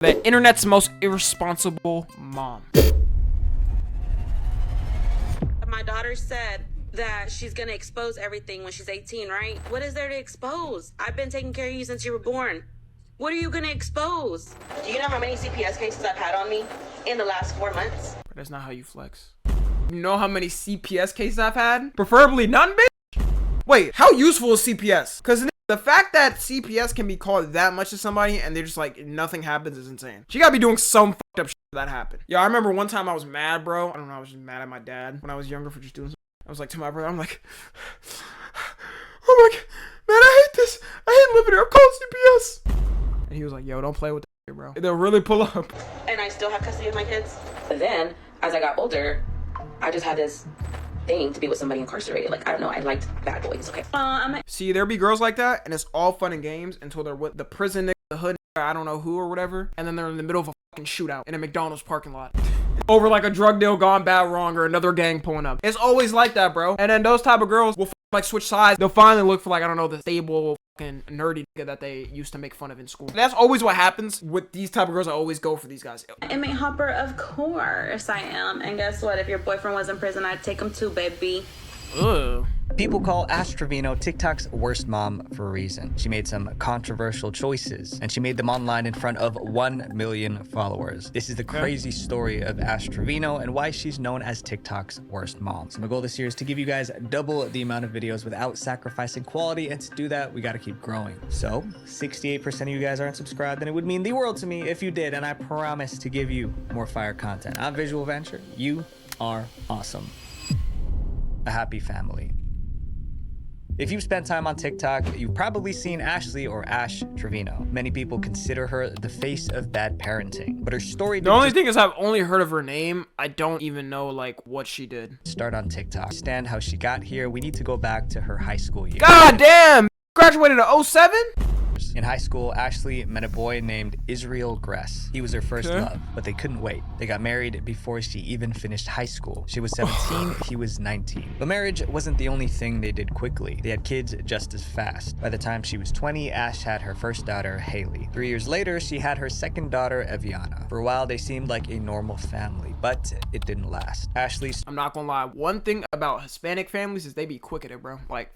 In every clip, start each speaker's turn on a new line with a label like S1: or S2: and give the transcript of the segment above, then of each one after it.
S1: The internet's most irresponsible mom.
S2: My daughter said that she's gonna expose everything when she's 18, right? What is there to expose? I've been taking care of you since you were born. What are you gonna expose? Do you know how many CPS cases I've had on me in the last 4 months?
S1: That's not how you flex. You know how many CPS cases I've had? Preferably none, bitch? Wait, how useful is CPS? Because the fact that CPS can be called that much to somebody and they're just like, nothing happens is insane. She gotta be doing some fucked up shit for that happened. Yeah, I remember one time I was mad, bro. I don't know, I was just mad at my dad when I was younger for just doing something. I was like to my brother, I'm like, oh my god, man, I hate this. I hate living here. I'm calling CPS. And he was like, yo, don't play with that, bro. They'll really pull up.
S2: And I still have custody of my kids. But then, as I got older, I just had this thing to be with somebody incarcerated. Like, I don't know, I liked bad boys, okay?
S1: See, there be girls like that, and it's all fun and games until they're with the prison nigga, the hood nigga, I don't know who or whatever, and then they're in the middle of a fucking shootout in a McDonald's parking lot. Over like a drug deal gone bad wrong or another gang pulling up. It's always like that, bro. And then those type of girls will like switch sides. They'll finally look for like, I don't know, the stable fucking nerdy nigga that they used to make fun of in school. That's always what happens with these type of girls. I always go for these guys.
S2: Inmate Hopper, of course I am. And guess what? If your boyfriend was in prison, I'd take him too, baby.
S1: Ugh.
S3: People call Ash Trevino TikTok's worst mom for a reason. She made some controversial choices, and she made them online in front of 1 million followers. This is the crazy story of Ash Trevino and why she's known as TikTok's worst mom. So my goal this year is to give you guys double the amount of videos without sacrificing quality, and to do that, we gotta keep growing. So, 68% of you guys aren't subscribed, and it would mean the world to me if you did, and I promise to give you more fire content. I'm Visual Venture. You are awesome. A happy family. If you've spent time on TikTok, you've probably seen Ashley or Ash Trevino. Many people consider her the face of bad parenting, but her story—
S1: The only thing is I've only heard of her name. I don't even know like what she did.
S3: Start on TikTok. Understand how she got here, we need to go back to her high school years.
S1: God damn! Graduated in 07?
S3: In high school, Ashley met a boy named Israel Gress. He was her first love, but they couldn't wait. They got married before she even finished high school. She was 17, he was 19. But marriage wasn't the only thing they did quickly. They had kids just as fast. By the time she was 20, Ash had her first daughter, Haley. 3 years later, she had her second daughter, Eviana. For a while, they seemed like a normal family, but it didn't last. Ashley's—
S1: I'm not gonna lie, one thing about Hispanic families is they be quick at it, bro. Like,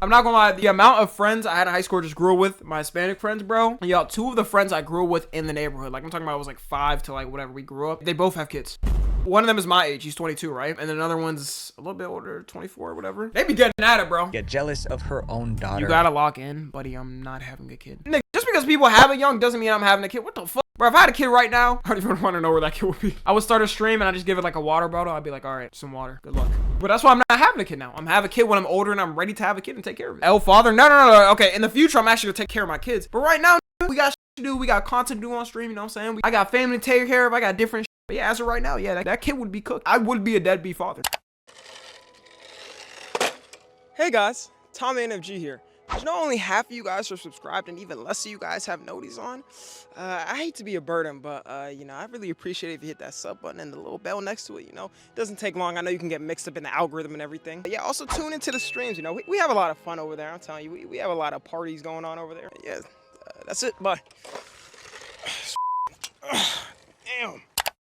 S1: I'm not gonna lie, the amount of friends I had in high school just grew up with, my Hispanic friends, bro. Yo, 2 of the friends I grew up with in the neighborhood, like I'm talking about, I was like 5 to like whatever we grew up, they both have kids. One of them is my age, he's 22, right? And then another one's a little bit older, 24 or whatever. They be getting at it, bro.
S3: get jealous of her own daughter.
S1: You gotta lock in, buddy, I'm not having a kid. Nigga, just because people have it young doesn't mean I'm having a kid. What the fuck? Bro, if I had a kid right now, I don't even want to know where that kid would be. I would start a stream and I just give it like a water bottle. I'd be like, all right, some water. Good luck. But that's why I'm not having a kid now. I'm having a kid when I'm older and I'm ready to have a kid and take care of it. El father? No. Okay, in the future, I'm actually gonna take care of my kids. But right now, we got shit to do. We got content to do on stream, you know what I'm saying? I got family to take care of. I got different shit. But yeah, as of right now, yeah, that kid would be cooked. I would be a deadbeat father.
S4: Hey guys, Tom NFG here. You know, only half of you guys are subscribed and even less of you guys have noties on. I hate to be a burden, but you know, I really appreciate it if you hit that sub button and the little bell next to it. You know, it doesn't take long. I know you can get mixed up in the algorithm and everything. But yeah, also tune into the streams. You know, we have a lot of fun over there. I'm telling you, we have a lot of parties going on over there. Yeah, that's it. Bye. Damn.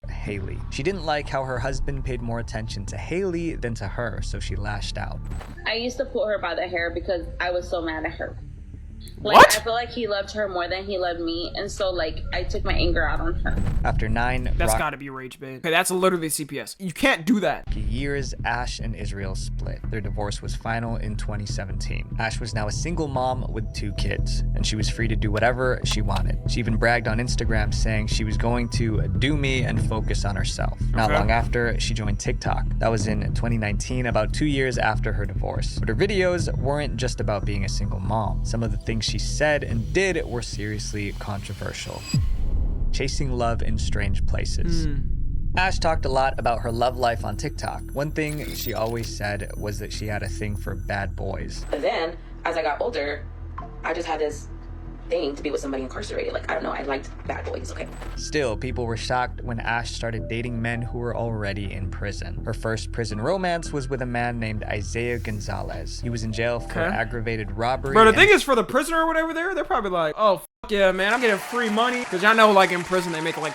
S3: Haley. She didn't like how her husband paid more attention to Haley than to her, so she lashed out.
S2: I used to pull her by the hair because I was so mad at her. Like,
S1: What?
S2: I feel like he loved her more than he loved me, and so like I took my anger out on her.
S3: After 9
S1: That's gotta be rage bait. Okay, that's literally CPS. You can't do that.
S3: rocky years, Ash and Israel split. Their divorce was final in 2017. Ash was now a single mom with 2 kids, and she was free to do whatever she wanted. She even bragged on Instagram saying she was going to do me and focus on herself. Not
S1: Okay.
S3: long after, she joined TikTok. That was in 2019, about 2 years after her divorce. But her videos weren't just about being a single mom. Some of the things she said and did were seriously controversial. Chasing love in strange places. Ash talked a lot about her love life on TikTok. One thing she always said was that she had a thing for bad boys.
S2: But then, as I got older, I just had this thing to be with somebody incarcerated. Like, I don't know, I liked bad boys, okay?
S3: Still, people were shocked when Ash started dating men who were already in prison. Her first prison romance was with a man named Isaiah Gonzalez. He was in jail for aggravated robbery.
S1: Bro, the thing is, for the prisoner or whatever they're probably like, oh, fuck yeah, man, I'm getting free money. Because y'all know, like, in prison, they make like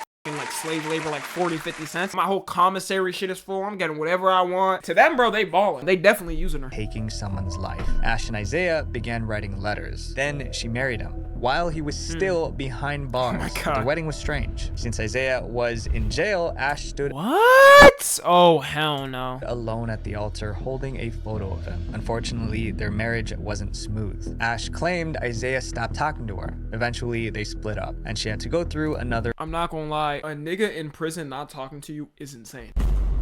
S1: slave labor like 40-50 cents. My whole commissary shit is full. I'm getting whatever I want. To them, bro, they balling. They definitely using her.
S3: Taking someone's life. Ash and Isaiah began writing letters. Then she married him while he was still behind bars.
S1: Oh my God.
S3: The wedding was strange. Since Isaiah was in jail, Ash stood
S1: What? Oh, hell no.
S3: alone at the altar holding a photo of him. Unfortunately, their marriage wasn't smooth. Ash claimed Isaiah stopped talking to her. Eventually, they split up, and she had to go through another.
S1: I'm not gonna lie. A nigga in prison not talking to you is insane.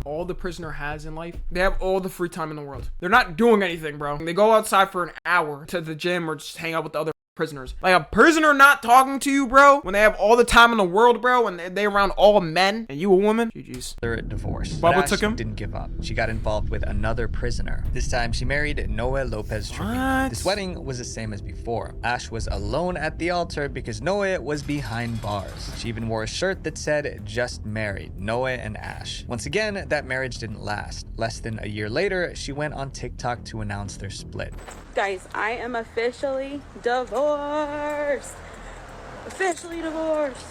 S1: All the prisoner has in life, they have all the free time in the world. They're not doing anything, bro. They go outside for an hour to the gym or just hang out with the other prisoners. Like, a prisoner not talking to you, bro, when they have all the time in the world, bro, and they around all men, and you a woman? GG's.
S3: Their divorce.
S1: Bubba
S3: But
S1: took
S3: Ash
S1: him?
S3: didn't give up. She got involved with another prisoner. This time, she married Noe Lopez Trevino.
S1: What?
S3: This wedding was the same as before. Ash was alone at the altar because Noe was behind bars. She even wore a shirt that said, "Just married, Noe and Ash." Once again, that marriage didn't last. Less than a year later, she went on TikTok to announce their split.
S2: Guys, I am officially divorced. Officially divorced.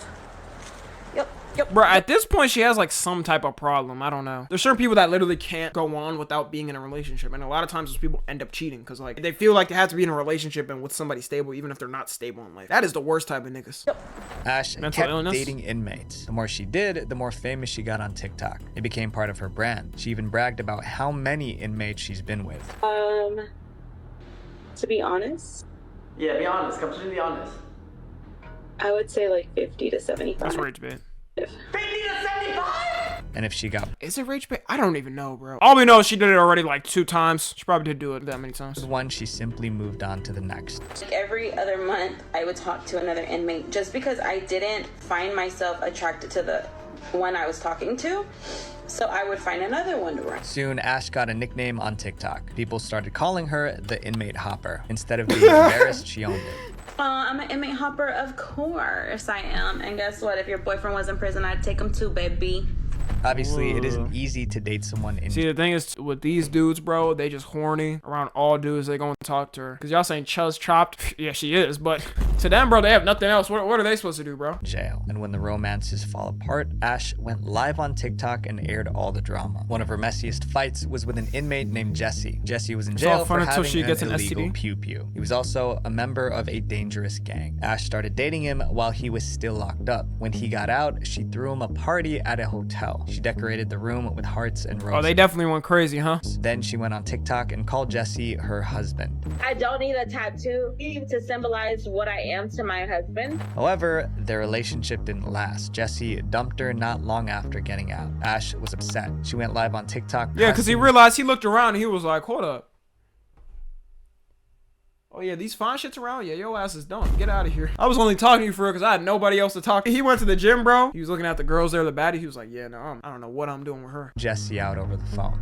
S2: Yep.
S1: Bro, at this point, she has like some type of problem. I don't know. There's certain people that literally can't go on without being in a relationship. And a lot of times those people end up cheating because like they feel like they have to be in a relationship and with somebody stable, even if they're not stable in life. That is the worst type of niggas.
S3: Ash
S1: Mental
S3: kept
S1: illness?
S3: dating inmates. The more she did, the more famous she got on TikTok. It became part of her brand. She even bragged about how many inmates she's been with.
S2: To be honest,
S5: Yeah, be honest. Completely honest.
S2: I would say like 50 to 75.
S1: That's rage bait.
S5: 50 to 75?
S3: And if she got
S1: Is it rage bait? I don't even know, bro. All we know is she did it already like 2 times. She probably did do it that many times.
S3: one, she simply moved on to the next.
S2: Like every other month, I would talk to another inmate just because I didn't find myself attracted to the one I was talking to. So I would find another one to run.
S3: Soon, Ash got a nickname on TikTok. People started calling her the inmate hopper. Instead of being embarrassed, she owned it.
S2: I'm an inmate hopper, of course I am. And guess what? If your boyfriend was in prison, I'd take him too, baby.
S3: Obviously, it isn't easy to date someone in
S1: See, the thing is, with these dudes, bro, they just horny around all dudes. They go and talk to her. Because y'all saying Chuz chopped. Yeah, she is. But to them, bro, they have nothing else. What are they supposed to do, bro?
S3: jail. And when the romances fall apart, Ash went live on TikTok and aired all the drama. One of her messiest fights was with an inmate named Jesse. Jesse was in
S1: all
S3: jail
S1: fun
S3: for
S1: until
S3: having
S1: she
S3: an
S1: gets an
S3: illegal
S1: STD.
S3: pew-pew. He was also a member of a dangerous gang. Ash started dating him while he was still locked up. When he got out, she threw him a party at a hotel. She decorated the room with hearts and roses.
S1: Oh, they definitely went crazy, huh?
S3: Then she went on TikTok and called Jesse her husband.
S2: I don't need a tattoo to symbolize what I am to my husband.
S3: However, their relationship didn't last. Jesse dumped her not long after getting out. Ash was upset. She went live on TikTok.
S1: Yeah, because he realized, he looked around and he was like, hold up. Oh yeah, these fine shits around? Yeah, your ass is done. Get out of here. I was only talking to you for real because I had nobody else to talk to. He went to the gym, bro. He was looking at the girls there, the baddie. He was like, yeah, no, I don't know what I'm doing with her.
S3: Jesse out over the phone.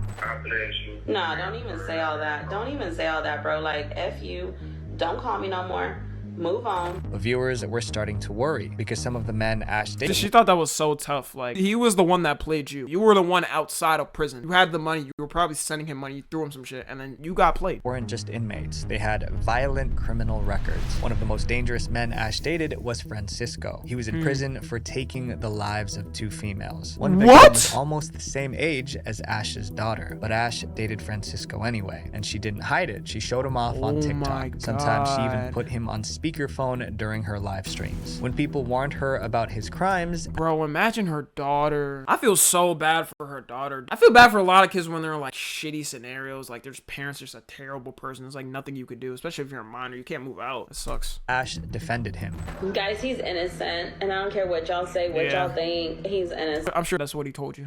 S2: Nah, don't even say all that. Don't even say all that, bro. Like, F you. Don't call me no more. Move on.
S3: Viewers were starting to worry because some of the men Ash dated
S1: She thought that was so tough. Like, he was the one that played you. You were the one outside of prison. You had the money. You were probably sending him money. You threw him some shit. And then you got played.
S3: weren't just inmates. They had violent criminal records. One of the most dangerous men Ash dated was Francisco. He was in prison for taking the lives of 2 females. One victim
S1: What?
S3: was almost the same age as Ash's daughter, but Ash dated Francisco anyway, and she didn't hide it. She showed him off on
S1: Oh
S3: TikTok.
S1: my
S3: Sometimes she even
S1: God.
S3: put him on speakerphone during her live streams. When people warned her about his crimes,
S1: Bro, imagine her daughter. I feel so bad for her daughter. I feel bad for a lot of kids when they're in like shitty scenarios. Like their parents are just a terrible person. There's like nothing you could do, especially if you're a minor. You can't move out. It sucks.
S3: Ash defended him.
S2: Guys, he's innocent. And I don't care what y'all say, what
S1: Yeah.
S2: y'all think. He's innocent.
S1: I'm sure that's what he told you.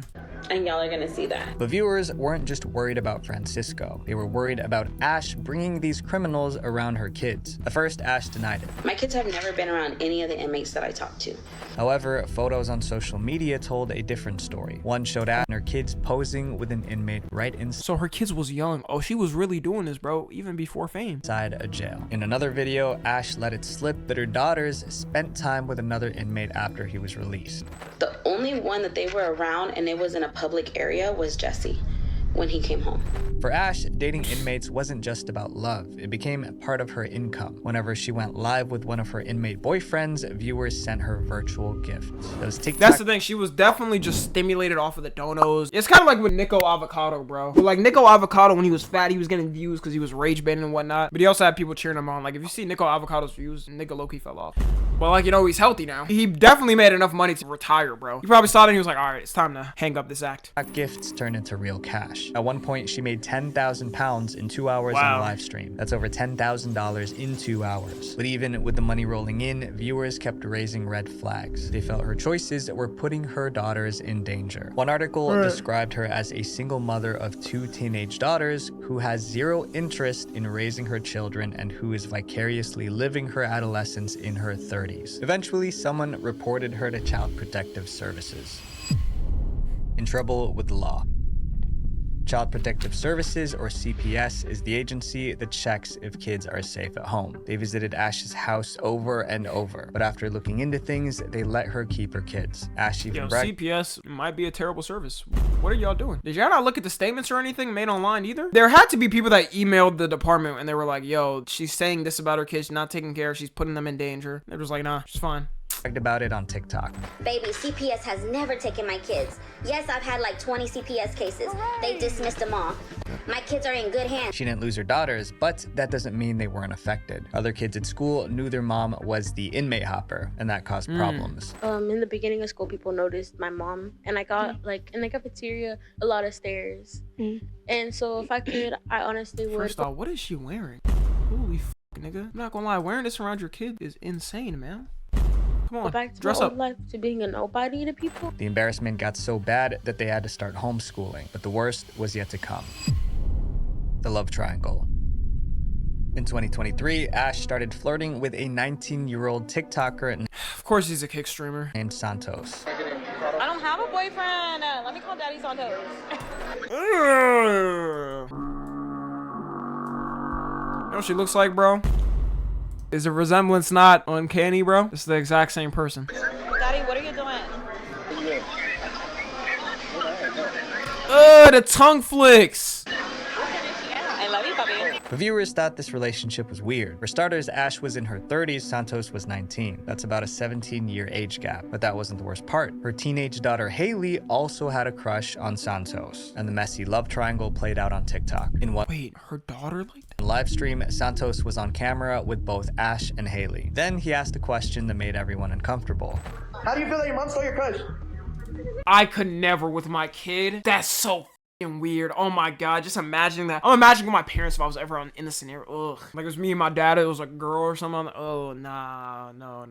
S2: And y'all are gonna see that.
S3: But viewers weren't just worried about Francisco. They were worried about Ash bringing these criminals around her kids. At first, Ash denied it.
S2: My kids have never been around any of the inmates that I talked to.
S3: However, photos on social media told a different story. One showed Ash and her kids posing with an inmate right
S1: So her kids was young. Oh, she was really doing this, bro, even before fame.
S3: inside a jail. In another video, Ash let it slip that her daughters spent time with another inmate after he was released.
S2: The only one that they were around and it was in a public area was Jesse when he came home.
S3: For Ash, dating inmates wasn't just about love. It became part of her income. Whenever she went live with one of her inmate boyfriends, viewers sent her virtual gifts. Those TikTok
S1: That's the thing. She was definitely just stimulated off of the donos. It's kind of like with Nico Avocado, bro. But like Nico Avocado, when he was fat, he was getting views because he was rage baiting and whatnot. But he also had people cheering him on. Like if you see Nico Avocado's views, Nico Loki fell off. But like, you know, he's healthy now. He definitely made enough money to retire, bro. He probably saw it and he was like, all right, it's time to hang up this act.
S3: gifts turned into real cash. At one point, she made 10,000 pounds in 2 hours on a live stream. That's over $10,000 in 2 hours. But even with the money rolling in, viewers kept raising red flags. They felt her choices were putting her daughters in danger. One article described her as a single mother of 2 teenage daughters who has zero interest in raising her children and who is vicariously living her adolescence in her 30s. Eventually, someone reported her to Child Protective Services. In trouble with the law. Child Protective Services, or CPS, is the agency that checks if kids are safe at home. They visited Ash's house over and over, but after looking into things, they let her keep her kids. Ash even bragged.
S1: CPS might be a terrible service. What are y'all doing? Did y'all not look at the statements or anything made online either? There had to be people that emailed the department and they were like, yo, she's saying this about her kids, she's not taking care, she's putting them in danger. They was like, nah, she's fine.
S3: About it on TikTok.
S6: Baby, CPS has never taken my kids. Yes, I've had like 20 CPS cases. They dismissed them all. My kids are in good hands.
S3: She didn't lose her daughters, but that doesn't mean they weren't affected. Other kids at school knew their mom was the inmate hopper, and that caused problems.
S7: In the beginning of school, people noticed my mom, and I got like in the cafeteria a lot of stares. And so if I could, I honestly would.
S1: First off, what is she wearing? Holy f, nigga. I'm not gonna lie, wearing this around your kid is insane, man. Come on,
S7: Go back to
S1: dress
S7: my
S1: up.
S7: old life, to being a nobody to people.
S3: The embarrassment got so bad that they had to start homeschooling, but the worst was yet to come. The love triangle. In 2023, Ash started flirting with a 19-year-old TikToker
S1: Of course he's a kick streamer.
S3: named Santos.
S8: I don't have a boyfriend. Let me call Daddy Santos.
S1: You know what she looks like, bro? Is the resemblance not uncanny, bro? It's the exact same person.
S8: Daddy, what are you doing?
S1: The tongue flicks.
S8: I love you, puppy.
S3: But viewers thought this relationship was weird. For starters, Ash was in her 30s, Santos was 19. That's about a 17-year age gap. But that wasn't the worst part. Her teenage daughter Haley also had a crush on Santos, and the messy love triangle played out on TikTok. In one
S1: Wait, her daughter like that?
S3: live stream, Santos was on camera with both Ash and Haley. Then he asked a question that made everyone uncomfortable.
S5: How do you feel that your mom stole your crush?
S1: I could never with my kid. That's so fucking weird. Oh my god, just imagining that. I'm imagining with my parents if I was ever in the scenario. Ugh. Like it was me and my dad, it was a girl or something. Oh nah, no.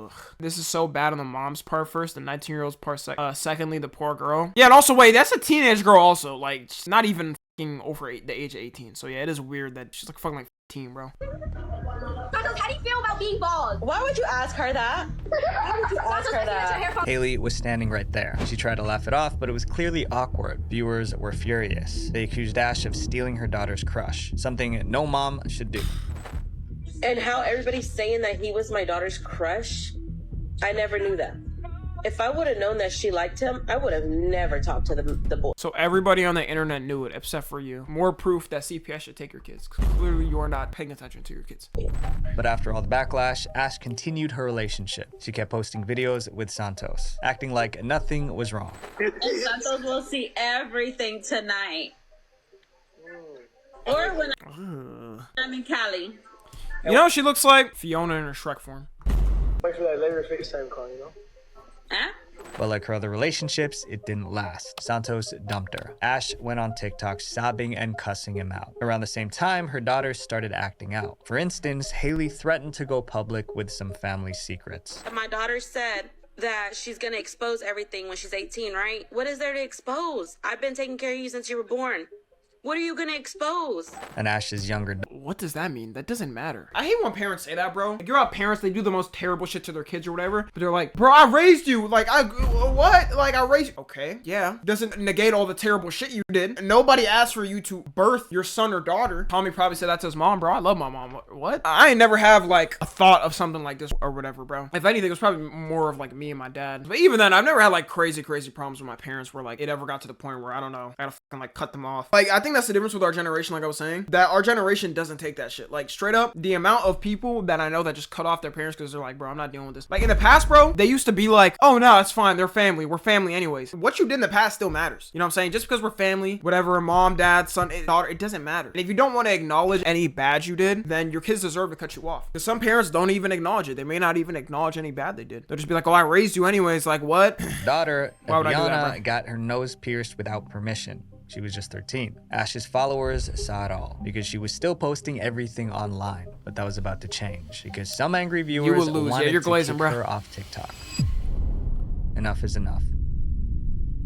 S1: Ugh. This is so bad on the mom's part first, the 19-year-old's part secondly, the poor girl. Yeah, and also wait, that's a teenage girl also. Like she's not even fucking over the age of 18. So yeah, it is weird that she's like fucking like 15, bro.
S6: Santos, how do you feel about being bald?
S8: Why would you ask her that? Why would you ask her that?
S3: Haley was standing right there. She tried to laugh it off, but it was clearly awkward. Viewers were furious. They accused Ash of stealing her daughter's crush, something no mom should do.
S2: And how everybody's saying that he was my daughter's crush, I never knew that. If I would have known that she liked him, I would have never talked to the boy.
S1: So everybody on the internet knew it except for you. More proof that CPS should take your kids. Clearly you are not paying attention to your kids.
S3: But after all the backlash, Ash continued her relationship. She kept posting videos with Santos, acting like nothing was wrong.
S2: And Santos will see everything tonight. Or when I'm in Cali.
S1: You know what she looks like? Fiona in her Shrek form.
S5: Wait for that later FaceTime call, you know?
S2: Huh?
S3: But like her other relationships, it didn't last. Santos dumped her. Ash went on TikTok sobbing and cussing him out. Around the same time, her daughters started acting out. For instance, Haley threatened to go public with some family secrets.
S2: My daughter said that she's gonna expose everything when she's 18, right? What is there to expose? I've been taking care of you since you were born. What are you gonna expose?
S3: And Ash's younger
S1: What does that mean? That doesn't matter. I hate when parents say that, bro. Like, you're out parents, they do the most terrible shit to their kids or whatever, but they're like, bro, I raised you. Like, what? Like, I raised you. Okay, yeah. Doesn't negate all the terrible shit you did. Nobody asked for you to birth your son or daughter. Tommy probably said that to his mom, bro. I love my mom. What? I ain't never have, like, a thought of something like this or whatever, bro. If anything, it was probably more of, like, me and my dad. But even then, I've never had, like, crazy problems with my parents where, like, it ever got to the point where, I don't know, I gotta fucking, like, cut them off. Like, I think that's the difference with our generation, like I was saying, that our generation doesn't take that shit. Like, straight up, the amount of people that I know that just cut off their parents because they're like, bro, I'm not dealing with this. Like, in the past, bro, they used to be like, oh, no, it's fine. They're family. We're family anyways. What you did in the past still matters. You know what I'm saying? Just because we're family, whatever, mom, dad, son, daughter, it doesn't matter. And if you don't want to acknowledge any bad you did, then your kids deserve to cut you off. Because some parents don't even acknowledge it. They may not even acknowledge any bad they did. They'll just be like, oh, I raised you anyways. Like, what?
S3: daughter,
S1: Why would I do that,
S3: Aviana,
S1: bro?
S3: got her nose pierced without permission. She was just 13. Ash's followers saw it all because she was still posting everything online, but that was about to change because some angry viewers
S1: will lose. Yeah,
S3: wanted
S1: you're
S3: to
S1: glazing,
S3: kick
S1: bro.
S3: her off TikTok. Enough is enough.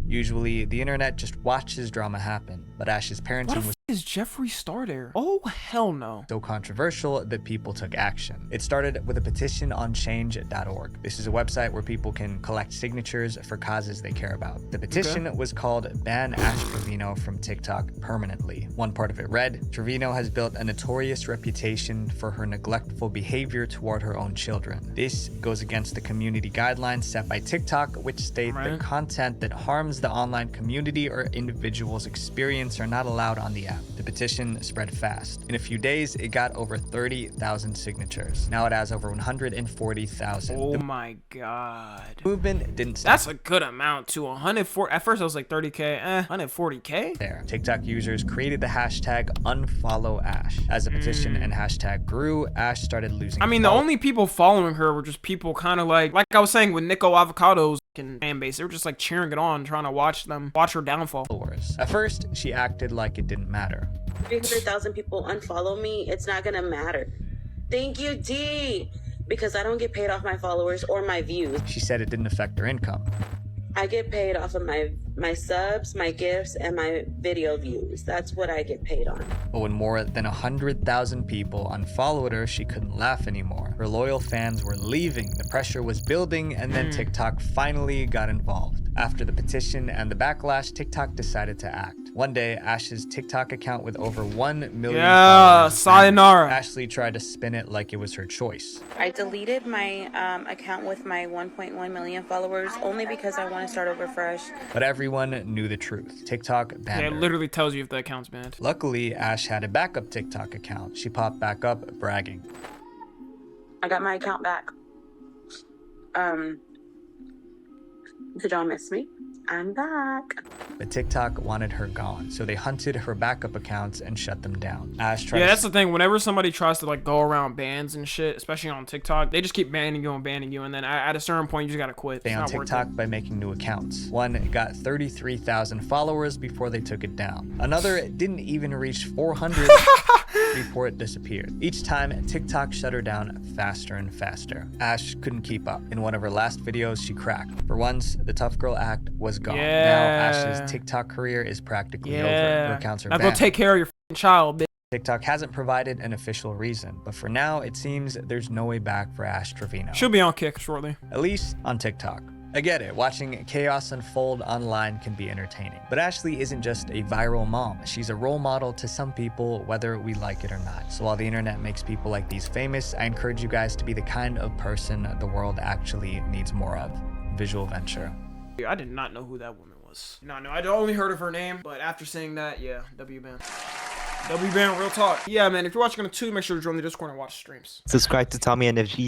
S3: Usually, the internet just watches drama happen, but Ash's
S1: What
S3: parenting
S1: the
S3: was
S1: is Jeffree Star there? Oh, hell no.
S3: so controversial that people took action. It started with a petition on change.org. This is a website where people can collect signatures for causes they care about. The petition was called Ban Ash Trevino from TikTok Permanently. One part of it read, Trevino has built a notorious reputation for her neglectful behavior toward her own children. This goes against the community guidelines set by TikTok, which state that content that harms the online community or individual's experience are not allowed on the app. The petition spread fast. In a few days, it got over 30,000 signatures. Now it has over 140,000.
S1: Oh
S3: The
S1: my god.
S3: movement didn't stop
S1: That's a good amount too. 104. At first I was like 30K. 140K?
S3: there. TikTok users created the hashtag #UnfollowAsh. As the petition and hashtag grew, Ash started losing
S1: I mean, the only people following her were just people kind of like I was saying with Nico Avocado's fan base. They were just like cheering it on, trying to watch her downfall.
S3: followers. At first, she acted like it didn't matter.
S2: 300,000 people unfollow me. It's not gonna matter. Thank you, D. Because I don't get paid off my followers or my views.
S3: She said it didn't affect her income.
S2: I get paid off of my subs, my gifts, and my video views. That's what I get paid on.
S3: But when more than 100,000 people unfollowed her, she couldn't laugh anymore. Her loyal fans were leaving, the pressure was building, and then TikTok finally got involved. After the petition and the backlash, TikTok decided to act. One day, Ash's TikTok account with over 1 million followers,
S1: sayonara.
S3: Ashley tried to spin it like it was her choice.
S2: I deleted my account with my 1.1 million followers only because I want to start over fresh.
S3: But everyone knew the truth. TikTok banned
S1: Yeah, it
S3: her.
S1: literally tells you if the account's banned.
S3: Luckily, Ash had a backup TikTok account. She popped back up, bragging.
S2: I got my account back. Did y'all miss me? I'm back.
S3: But TikTok wanted her gone, so they hunted her backup accounts and shut them down. Ash tried
S1: Yeah,
S3: to
S1: that's the thing. Whenever somebody tries to like go around bans and shit, especially on TikTok, they just keep banning you, and then at a certain point, you just gotta quit.
S3: stay
S1: It's
S3: on
S1: not worth
S3: TikTok
S1: it.
S3: by making new accounts. One got 33,000 followers before they took it down. Another didn't even reach 400 before it disappeared. Each time, TikTok shut her down faster and faster. Ash couldn't keep up. In one of her last videos, she cracked. For once, the tough girl act was gone. Now
S1: Yeah.
S3: Ash's TikTok career is practically over. Her accounts are
S1: Now
S3: banned.
S1: go take care of your f***ing child, bitch.
S3: TikTok hasn't provided an official reason, but for now, it seems there's no way back for Ash Trevino.
S1: She'll be on kick shortly.
S3: At least on TikTok. I get it, watching chaos unfold online can be entertaining. But Ashley isn't just a viral mom. She's a role model to some people, whether we like it or not. So while the internet makes people like these famous, I encourage you guys to be the kind of person the world actually needs more of. Visual Venture.
S1: I did not know who that woman was. No, I'd only heard of her name, but after seeing that, yeah, W-Ban. W-Ban, real talk. Yeah, man, if you're watching on YouTube, make sure to join the Discord and watch streams.
S9: Subscribe to Tommy and FG.